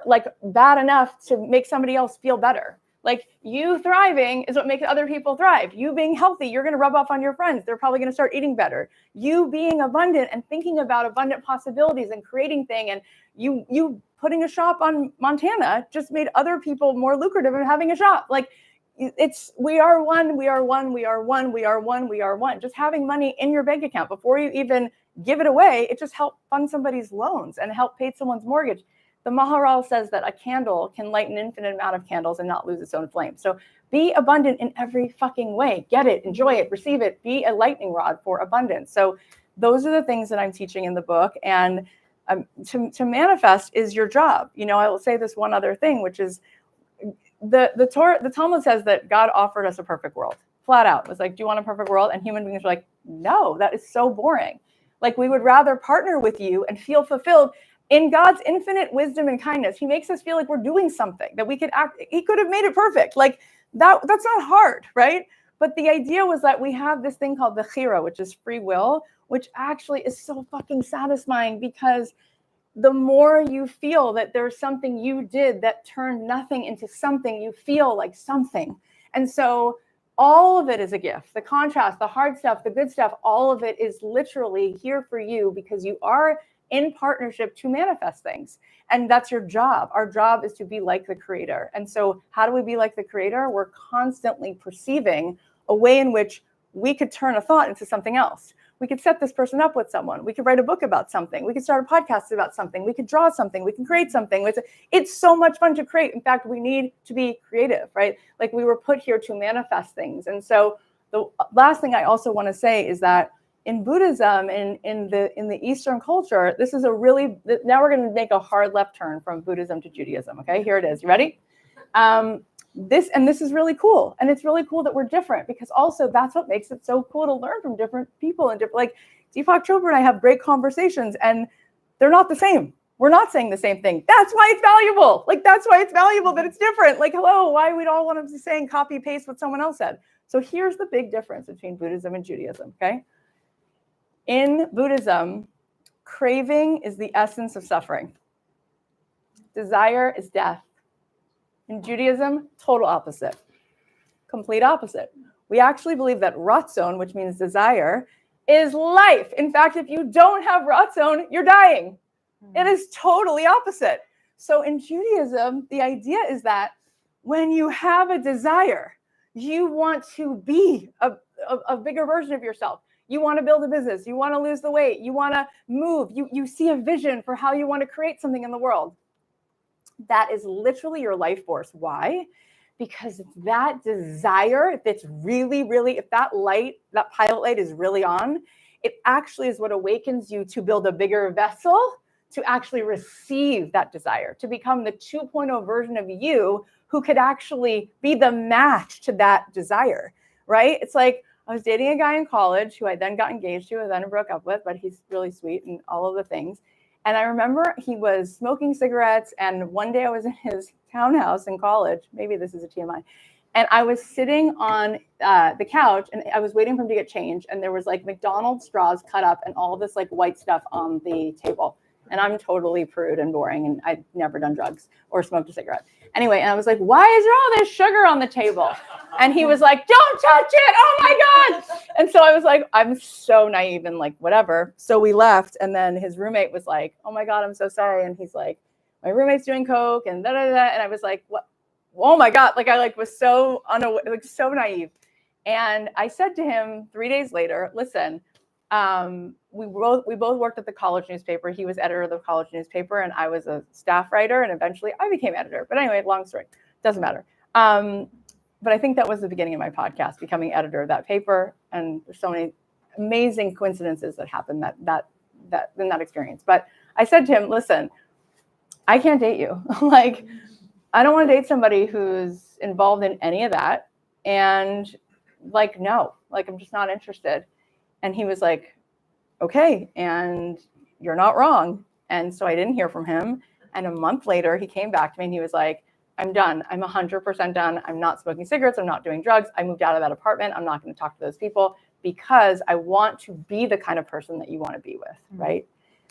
like bad enough to make somebody else feel better. Like, you thriving is what makes other people thrive. You being healthy, you're going to rub off on your friends. They're probably going to start eating better. You being abundant and thinking about abundant possibilities and creating things, and you putting a shop on Montana just made other people more lucrative in having a shop. Like, we are one, we are one, we are one, we are one, we are one. Just having money in your bank account before you even give it away, it just helped fund somebody's loans and help pay someone's mortgage. The Maharal says that a candle can light an infinite amount of candles and not lose its own flame. So be abundant in every fucking way. Get it, enjoy it, receive it. Be a lightning rod for abundance. So those are the things that I'm teaching in the book. And to manifest is your job. You know, I will say this one other thing, which is the Talmud says that God offered us a perfect world. Flat out. It was like, do you want a perfect world? And human beings are like, no, that is so boring. Like, we would rather partner with you and feel fulfilled. In God's infinite wisdom and kindness, he makes us feel like we're doing something, that we could act. He could have made it perfect. Like, that's not hard, right? But the idea was that we have this thing called bechira, which is free will, which actually is so fucking satisfying, because the more you feel that there's something you did that turned nothing into something, you feel like something. And so all of it is a gift. The contrast, the hard stuff, the good stuff, all of it is literally here for you, because you are in partnership to manifest things. And that's your job. Our job is to be like the creator. And so how do we be like the creator? We're constantly perceiving a way in which we could turn a thought into something else. We could set this person up with someone. We could write a book about something. We could start a podcast about something. We could draw something. We can create something. It's so much fun to create. In fact, we need to be creative, right? Like, we were put here to manifest things. And so the last thing I also want to say is that in Buddhism, in the Eastern culture, this is now we're going to make a hard left turn from Buddhism to Judaism. Okay, here it is. You ready? This is really cool. And it's really cool that we're different, because also that's what makes it so cool to learn from different people and different, like, Deepak Chopra and I have great conversations, and they're not the same. We're not saying the same thing. That's why it's valuable. Like, that's why it's valuable that it's different. Like, hello, why we'd all want to be saying copy paste what someone else said. So here's the big difference between Buddhism and Judaism, okay? In Buddhism, craving is the essence of suffering. Desire is death. In Judaism, total opposite. Complete opposite. We actually believe that ratzon, which means desire, is life. In fact, if you don't have ratzon, you're dying. It is totally opposite. So in Judaism, the idea is that when you have a desire, you want to be a bigger version of yourself. You want to build a business. You want to lose the weight. You want to move. You see a vision for how you want to create something in the world. That is literally your life force. Why? Because that desire, if it's really, really, if that light, that pilot light is really on, it actually is what awakens you to build a bigger vessel to actually receive that desire, to become the 2.0 version of you who could actually be the match to that desire, right? It's like I was dating a guy in college who I then got engaged to and then broke up with, but he's really sweet and all of the things. And I remember he was smoking cigarettes, and one day I was in his townhouse in college, maybe this is a TMI, and I was sitting on the couch and I was waiting for him to get changed, and there was like McDonald's straws cut up and all this like white stuff on the table. And I'm totally prude and boring, and I'd never done drugs or smoked a cigarette. Anyway, and I was like, why is there all this sugar on the table? And he was like, don't touch it. Oh my God. And so I was like, I'm so naive and like, whatever. So we left. And then his roommate was like, oh my God, I'm so sorry. And he's like, my roommate's doing coke and da da da. And I was like, what? Oh my God. Like I like was so unaware, like so naive. And I said to him 3 days later, listen, we both worked at the college newspaper. He was editor of the college newspaper, and I was a staff writer, and eventually I became editor. But anyway, long story, doesn't matter. But I think that was the beginning of my podcast, becoming editor of that paper. And there's so many amazing coincidences that happened that in that experience. But I said to him, listen, I can't date you. Like, I don't want to date somebody who's involved in any of that. And like, no, like, I'm just not interested. And he was like, okay, and you're not wrong. And so I didn't hear from him. And a month later, he came back to me and he was like, I'm done. I'm 100% done. I'm not smoking cigarettes. I'm not doing drugs. I moved out of that apartment. I'm not going to talk to those people because I want to be the kind of person that you want to be with, right?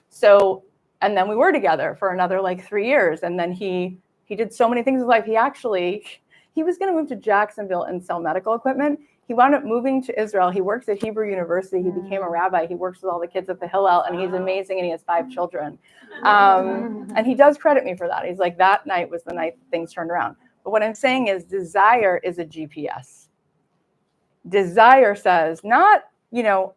So, and then we were together for another like 3 years. And then he did so many things in his life. He was going to move to Jacksonville and sell medical equipment. He wound up moving to Israel. He works at Hebrew University. He became a rabbi. He works with all the kids at the Hillel, and he's amazing, and he has 5 children. And he does credit me for that. He's like, that night was the night things turned around. But what I'm saying is desire is a GPS. Desire says not,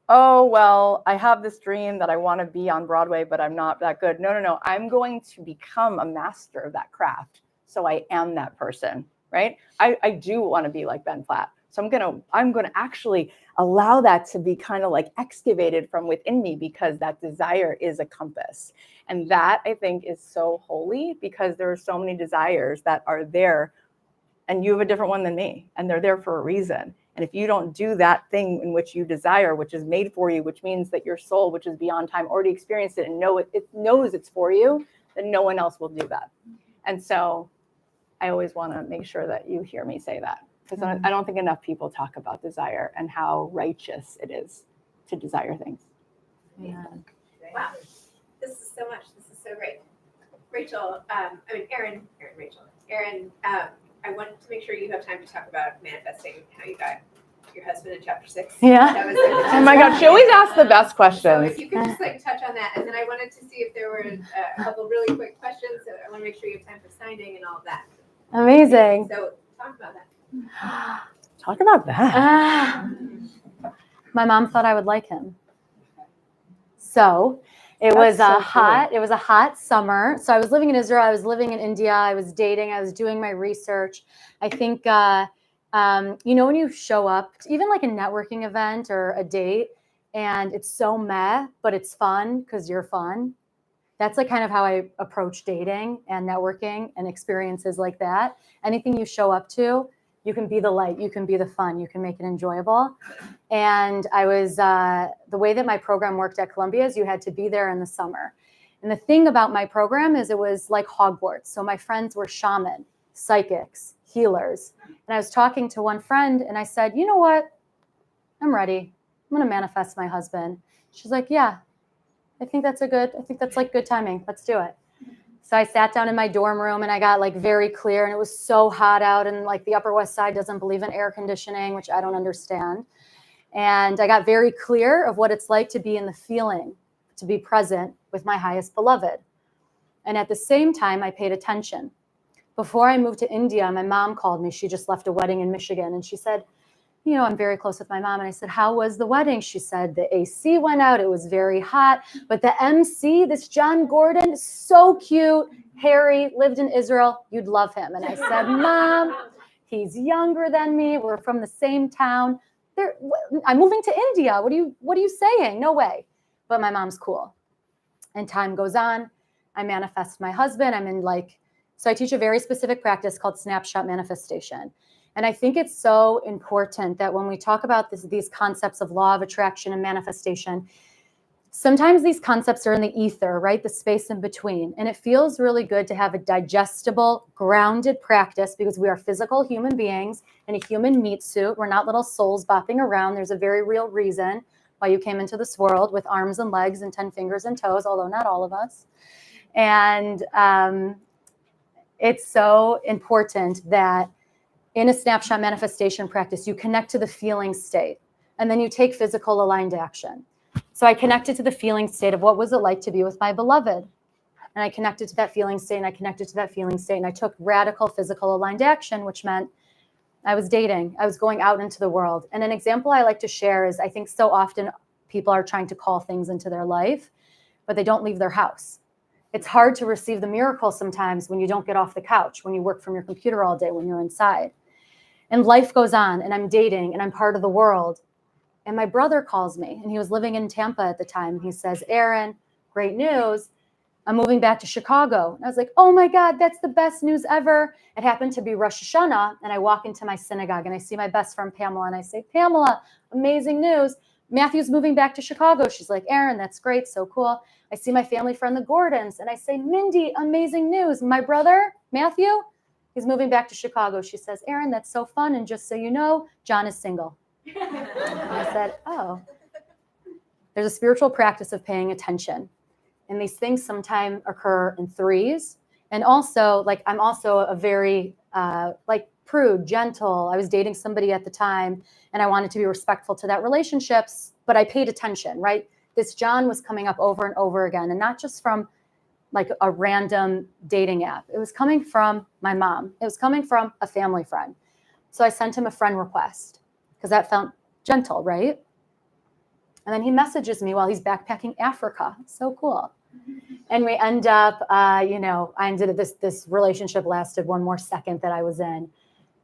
oh, well, I have this dream that I want to be on Broadway, but I'm not that good. No. I'm going to become a master of that craft. So I am that person, right? I do want to be like Ben Platt. So I'm gonna actually allow that to be kind of like excavated from within me because that desire is a compass. And that I think is so holy because there are so many desires that are there and you have a different one than me and they're there for a reason. And if you don't do that thing in which you desire, which is made for you, which means that your soul, which is beyond time, already experienced it and it knows it's for you, then no one else will do that. And so I always want to make sure that you hear me say that. Because I don't think enough people talk about desire and how righteous it is to desire things. Yeah. Wow. This is so much. This is so great. Erin, I wanted to make sure you have time to talk about manifesting how you got your husband in chapter 6. Yeah. That was like Oh my God, she always asks the best So questions. if you could just like touch on that. And then I wanted to see if there were a couple really quick questions. So I want to make sure you have time for signing and all of that. Amazing. So talk about that. Talk about that. My mom thought I would like him. So it was a hot summer. So I was living in Israel. I was living in India. I was dating. I was doing my research. I think, when you show up, even like a networking event or a date, and it's so meh, but it's fun because you're fun. That's like kind of how I approach dating and networking and experiences like that. Anything you show up to, You can be the light, you can be the fun, you can make it enjoyable. And I was, the way that my program worked at Columbia is you had to be there in the summer. And the thing about my program is it was like Hogwarts. So my friends were shaman, psychics, healers. And I was talking to one friend and I said, you know what? I'm ready. I'm going to manifest my husband. She's like, yeah, I think that's like good timing. Let's do it. So I sat down in my dorm room and I got like very clear, and it was so hot out, and like the Upper West Side doesn't believe in air conditioning, which I don't understand. And I got very clear of what it's like to be in the feeling, to be present with my highest beloved. And at the same time, I paid attention. Before I moved to India, my mom called me. She just left a wedding in Michigan. And she said, you know, I'm very close with my mom. And I said, how was the wedding? She said, the AC went out. It was very hot. But the MC, this John Gordon, so cute. Harry lived in Israel. You'd love him. And I said, Mom, he's younger than me. We're from the same town. I'm moving to India. What are you saying? No way. But my mom's cool. And time goes on. I manifest my husband. So I teach a very specific practice called snapshot manifestation. And I think it's so important that when we talk about these concepts of law of attraction and manifestation, sometimes these concepts are in the ether, right? The space in between. And it feels really good to have a digestible, grounded practice because we are physical human beings in a human meat suit. We're not little souls bopping around. There's a very real reason why you came into this world with arms and legs and 10 fingers and toes, although not all of us. And it's so important that in a snapshot manifestation practice, you connect to the feeling state, and then you take physical aligned action. So I connected to the feeling state of what was it like to be with my beloved. And I connected to that feeling state, and I connected to that feeling state, and I took radical physical aligned action, which meant I was dating. I was going out into the world. And an example I like to share is I think so often people are trying to call things into their life, but they don't leave their house. It's hard to receive the miracle sometimes when you don't get off the couch, when you work from your computer all day, when you're inside. And life goes on, and I'm dating, and I'm part of the world. And my brother calls me, and he was living in Tampa at the time. He says, Erin, great news. I'm moving back to Chicago. And I was like, oh my God, that's the best news ever. It happened to be Rosh Hashanah, and I walk into my synagogue, and I see my best friend Pamela, and I say, Pamela, amazing news. Matthew's moving back to Chicago. She's like, Erin, that's great, so cool. I see my family friend, the Gordons, and I say, Mindy, amazing news. My brother, Matthew, he's moving back to Chicago. She says, Erin, that's so fun. And just so you know, John is single. And I said, oh. There's a spiritual practice of paying attention. And these things sometimes occur in threes. And also, I'm also a very, prude, gentle. I was dating somebody at the time, and I wanted to be respectful to that relationships, but I paid attention, right? This John was coming up over and over again, and not just from like a random dating app. It was coming from my mom. It was coming from a family friend. So I sent him a friend request because that felt gentle, right? And then he messages me while he's backpacking Africa. So cool. And we end up, this relationship lasted one more second that I was in.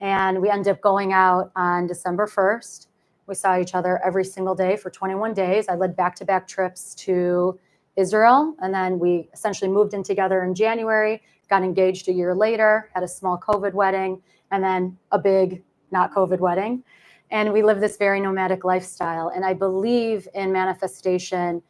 And we ended up going out on December 1st. We saw each other every single day for 21 days. I led back-to-back trips to Israel. And then we essentially moved in together in January, got engaged a year later, had a small COVID wedding, and then a big not COVID wedding. And we live this very nomadic lifestyle. And I believe in manifestation,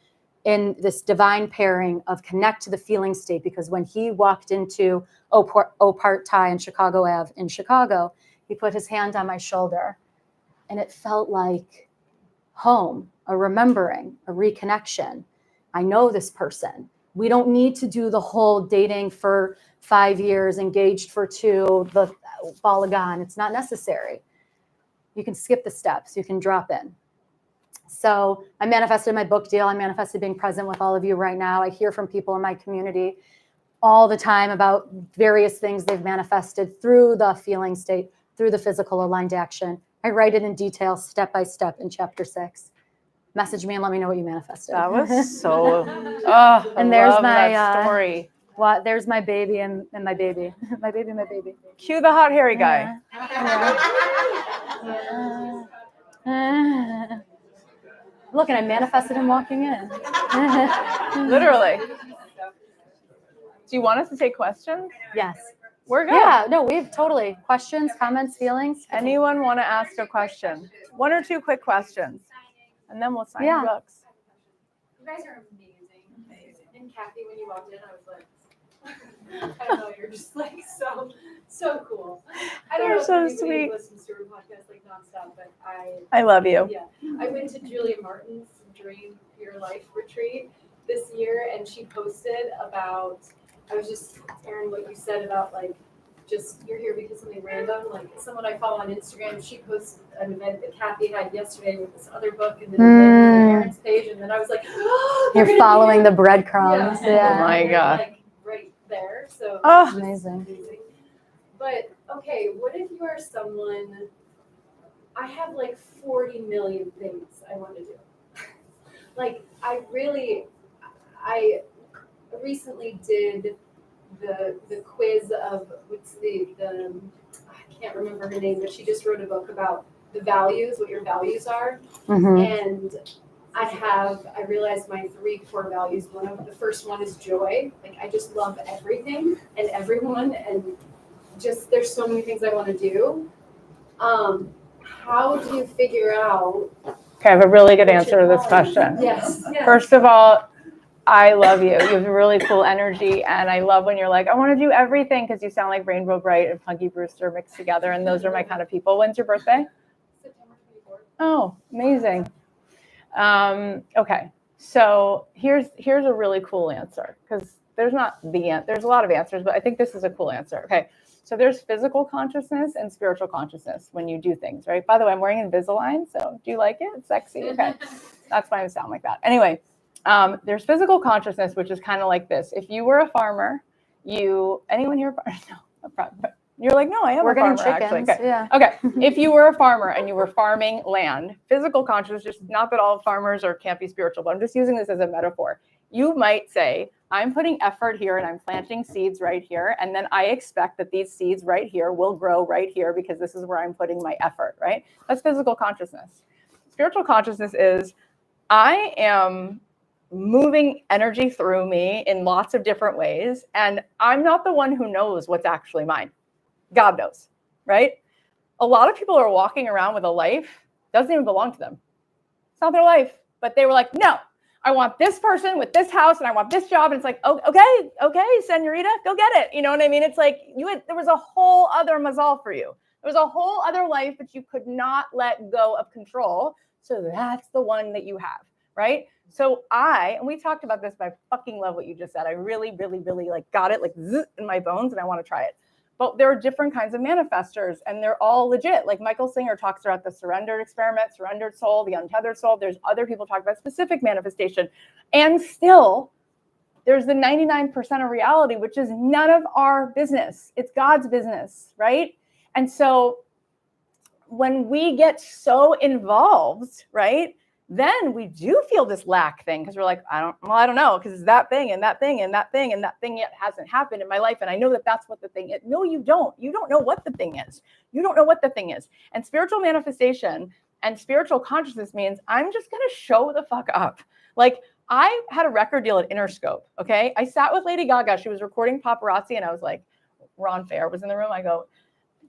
in this divine pairing of connect to the feeling state, because when he walked into Opart Thai and Chicago Ave in Chicago, he put his hand on my shoulder, and it felt like home, a remembering, a reconnection. I know this person. We don't need to do the whole dating for 5 years, engaged for 2, the balagan. It's not necessary. You can skip the steps. You can drop in. So I manifested my book deal. I manifested being present with all of you right now. I hear from people in my community all the time about various things they've manifested through the feeling state, through the physical aligned action. I write it in detail, step by step in chapter 6. Message me and let me know what you manifested. That was so, and there's that story. There's my baby and my baby. my baby. Cue the hot hairy guy. Look, and I manifested him walking in. Literally. Do you want us to take questions? Yes. We're good. Yeah, no, we've totally questions, comments, feelings. Anyone want to ask a question? 1 or 2 quick questions, and then we'll sign Yeah. the books. You guys are amazing. And Cathy, when you walked in, I was like, I don't know, you're just like so cool. I don't You're know so if anybody sweet. listens to her podcast like nonstop, but I love you. yeah. I went to Julia Martin's Dream Your Life retreat this year, and she posted about, Erin, what you said about like, just you're here because something random. Like someone I follow on Instagram, she posted an event that Cathy had yesterday with this other book, and then Erin's page, and then I was like, oh, You're following the breadcrumbs. yeah. Yeah. Oh my God. Like right there. So Oh. it's just Amazing. But okay, what if you are someone? I have like 40 million things I want to do. Like I recently did the quiz of what's the I can't remember her name, but she just wrote a book about the values, what your values are. And I realized my 3 core values. The first one is joy. Like I just love everything and everyone, and just there's so many things I want to do. How do you figure out? Okay, I have a really good answer to this question. Yes. First of all, I love you. You have really cool energy, and I love when you're like, I want to do everything, because you sound like Rainbow Bright and Punky Brewster mixed together, and those are my kind of people. When's your birthday? September 24th. Oh, amazing. Okay, so here's a really cool answer, because there's a lot of answers, but I think this is a cool answer. Okay, so there's physical consciousness and spiritual consciousness when you do things, right? By the way, I'm wearing Invisalign, so do you like it? It's sexy. Okay, that's why I sound like that. Anyway, there's physical consciousness, which is kind of like this. If you were a farmer, anyone here? No, you're like, no, I am We're a farmer, getting chickens. actually. Okay. Yeah. Okay, if you were a farmer and you were farming land, physical consciousness, just not that all farmers can't be spiritual, but I'm just using this as a metaphor. You might say, I'm putting effort here and I'm planting seeds right here, and then I expect that these seeds right here will grow right here because this is where I'm putting my effort, right? That's physical consciousness. Spiritual consciousness is, I am moving energy through me in lots of different ways, and I'm not the one who knows what's actually mine. God knows, right? A lot of people are walking around with a life that doesn't even belong to them. It's not their life, but they were like, no, I want this person with this house and I want this job. And it's like, oh, okay, senorita, go get it. You know what I mean? It's like there was a whole other mazal for you. There was a whole other life that you could not let go of control. So that's the one that you have, right? So and we talked about this, but I fucking love what you just said. I really, really, really like got it like zzz in my bones, and I want to try it. But there are different kinds of manifestors, and they're all legit. Like Michael Singer talks about the surrendered experiment, surrendered soul, the untethered soul. There's other people talk about specific manifestation. And still, there's the 99% of reality, which is none of our business. It's God's business, right? And so when we get so involved, right, then we do feel this lack thing, because we're like, I don't know, because it's that thing and that thing and that thing and that thing yet hasn't happened in my life. And I know that that's what the thing is. No, you don't. You don't know what the thing is. You don't know what the thing is. And spiritual manifestation and spiritual consciousness means I'm just going to show the fuck up. Like I had a record deal at Interscope. Okay. I sat with Lady Gaga. She was recording paparazzi, and I was like, Ron Fair was in the room. I go,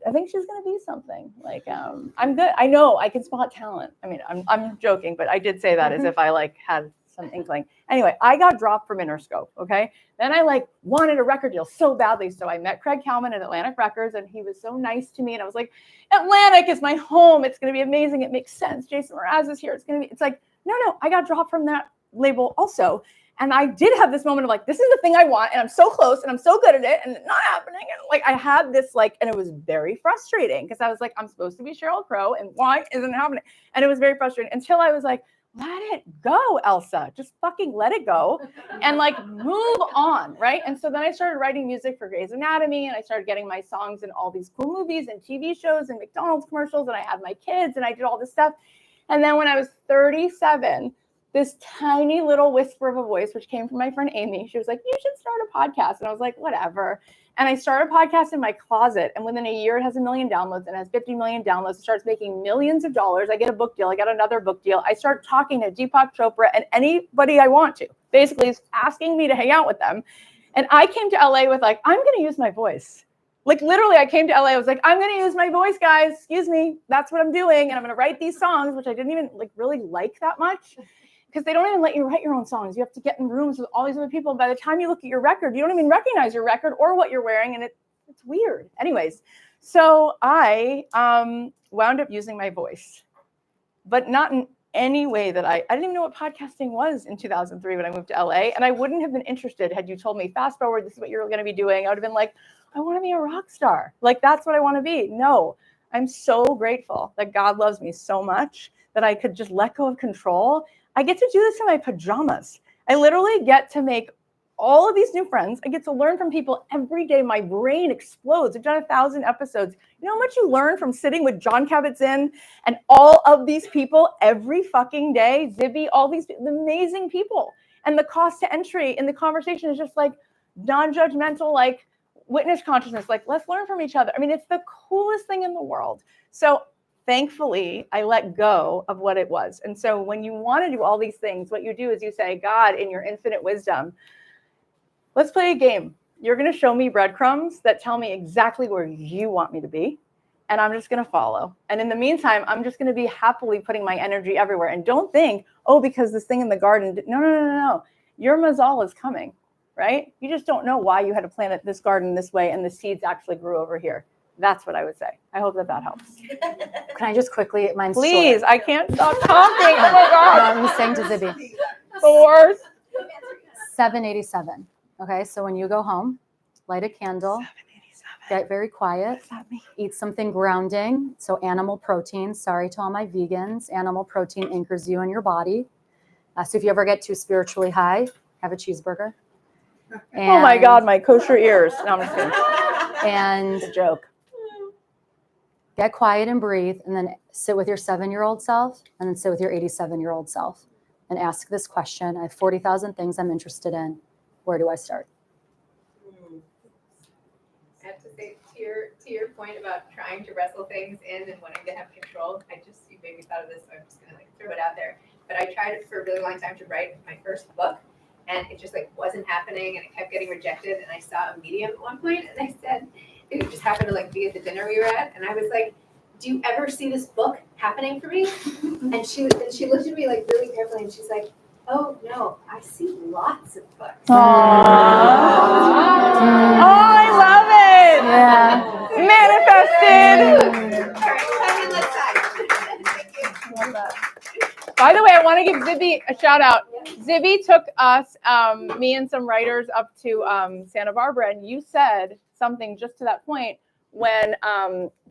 I think she's going to be something. Like, I'm good. I know I can spot talent. I mean, I'm joking, but I did say that as if I like had some inkling. Anyway, I got dropped from Interscope. Okay. Then I like wanted a record deal so badly. So I met Craig Kalman at Atlantic Records, and he was so nice to me. And I was like, Atlantic is my home. It's going to be amazing. It makes sense. Jason Mraz is here. It's like, no, I got dropped from that label also. And I did have this moment of like, this is the thing I want, and I'm so close, and I'm so good at it, and it's not happening. And like, I had this like, and it was very frustrating, because I was like, I'm supposed to be Sheryl Crow, and why isn't it happening? And it was very frustrating until I was like, let it go, Elsa. Just fucking let it go and like move on, right? And so then I started writing music for Grey's Anatomy, and I started getting my songs in all these cool movies and TV shows and McDonald's commercials, and I had my kids, and I did all this stuff. And then when I was 37, this tiny little whisper of a voice, which came from my friend Amy, she was like, you should start a podcast. And I was like, whatever. And I started a podcast in my closet. And within a year, it has 1 million downloads and has 50 million downloads. It starts making millions of dollars. I get a book deal. I got another book deal. I start talking to Deepak Chopra and anybody I want to. Basically, is asking me to hang out with them. And I came to LA with like, I'm going to use my voice. Like literally, I came to LA. I was like, I'm going to use my voice, guys. Excuse me. That's what I'm doing. And I'm going to write these songs, which I didn't even like really like that much because they don't even let you write your own songs. You have to get in rooms with all these other people. By the time you look at your record, you don't even recognize your record or what you're wearing. And it's weird. Anyways, so I wound up using my voice, but not in any way that I didn't even know what podcasting was in 2003 when I moved to LA. And I wouldn't have been interested had you told me, fast forward, this is what you're going to be doing. I would have been like, I want to be a rock star. Like, that's what I want to be. No, I'm so grateful that God loves me so much that I could just let go of control. I get to do this in my pajamas. I literally get to make all of these new friends. I get to learn from people every day. My brain explodes. I've done 1,000 episodes. You know how much you learn from sitting with John Kabat-Zinn and all of these people every fucking day? Zibby, all these amazing people. And the cost to entry in the conversation is just like non-judgmental, like, witness consciousness, like, let's learn from each other. I mean, it's the coolest thing in the world. So thankfully, I let go of what it was. And so when you want to do all these things, what you do is you say, God, in your infinite wisdom, let's play a game. You're going to show me breadcrumbs that tell me exactly where you want me to be. And I'm just going to follow. And in the meantime, I'm just going to be happily putting my energy everywhere. And don't think, oh, because this thing in the garden. No. Your mazal is coming. Right? You just don't know why you had to plant this garden this way and the seeds actually grew over here. That's what I would say. I hope that helps. Can I just quickly, mine's Please, short. I can't stop talking. Oh my God. I'm saying to Zibby. The worst. 787. Okay, so when you go home, light a candle, 787. get very quiet, What does that mean? eat something grounding. So animal protein, sorry to all my vegans, animal protein anchors you in your body. So if you ever get too spiritually high, have a cheeseburger. Oh my God, my kosher ears. No, I'm just kidding. And It's a joke. get quiet and breathe, and then sit with your 7-year-old self, and then sit with your 87-year-old self, and ask this question. I have 40,000 things I'm interested in. Where do I start? I have to say, to your point about trying to wrestle things in and wanting to have control, you made me thought of this, so I'm just gonna like throw it out there. But I tried for a really long time to write my first book, and it just like wasn't happening, and it kept getting rejected. And I saw a medium at one point, and I said, it just happened to like be at the dinner we were at, and I was like, do you ever see this book happening for me? And she looked at me like really carefully, and she's like, oh no, I see lots of books. Aww. Oh, I love it. Yeah. Manifested. All right, time in left side. Thank you. Love that. By the way, I want to give Zibby a shout out. Zibby took us, me and some writers, up to Santa Barbara, and you said something just to that point when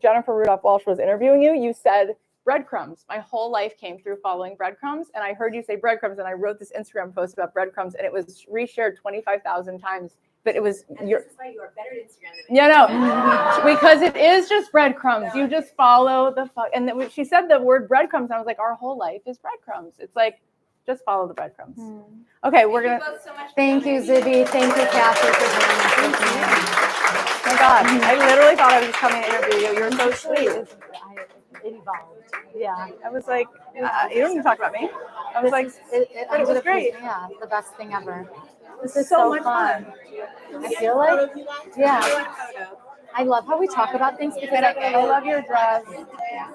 Jennifer Rudolph Walsh was interviewing you. You said breadcrumbs. My whole life came through following breadcrumbs, and I heard you say breadcrumbs, and I wrote this Instagram post about breadcrumbs, and it was reshared 25,000 times. But it was And this is why you are better at Instagram than me. Yeah, no, because it is just breadcrumbs. You just follow the and then she said the word breadcrumbs, and I was like, our whole life is breadcrumbs. It's like, just follow the breadcrumbs. Okay, we're gonna. Thank you, Zibby. Thank you, Cathy, for doing this with me. Oh my God, I literally thought I was just coming to interview you. You were so sweet. It evolved. Yeah. I was like, you don't need to talk about me. I was like, but it was great. Yeah, the best thing ever. This is so much fun. I feel like, yeah. I love how we talk about things because I love your dress.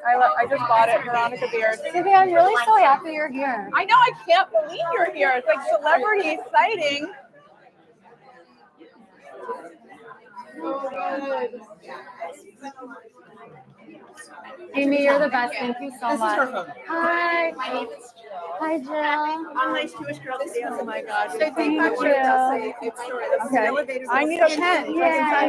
I just bought it, Veronica Beard. Zibby, I'm really so happy you're here. I know, I can't believe you're here. It's like celebrity sighting. Amy, you're the best. Thank you so much. Hi. My name is Jill. Hi, Jill. I'm a nice Jewish girl. Oh my God. Thank you, Okay. I need a pen. Yeah.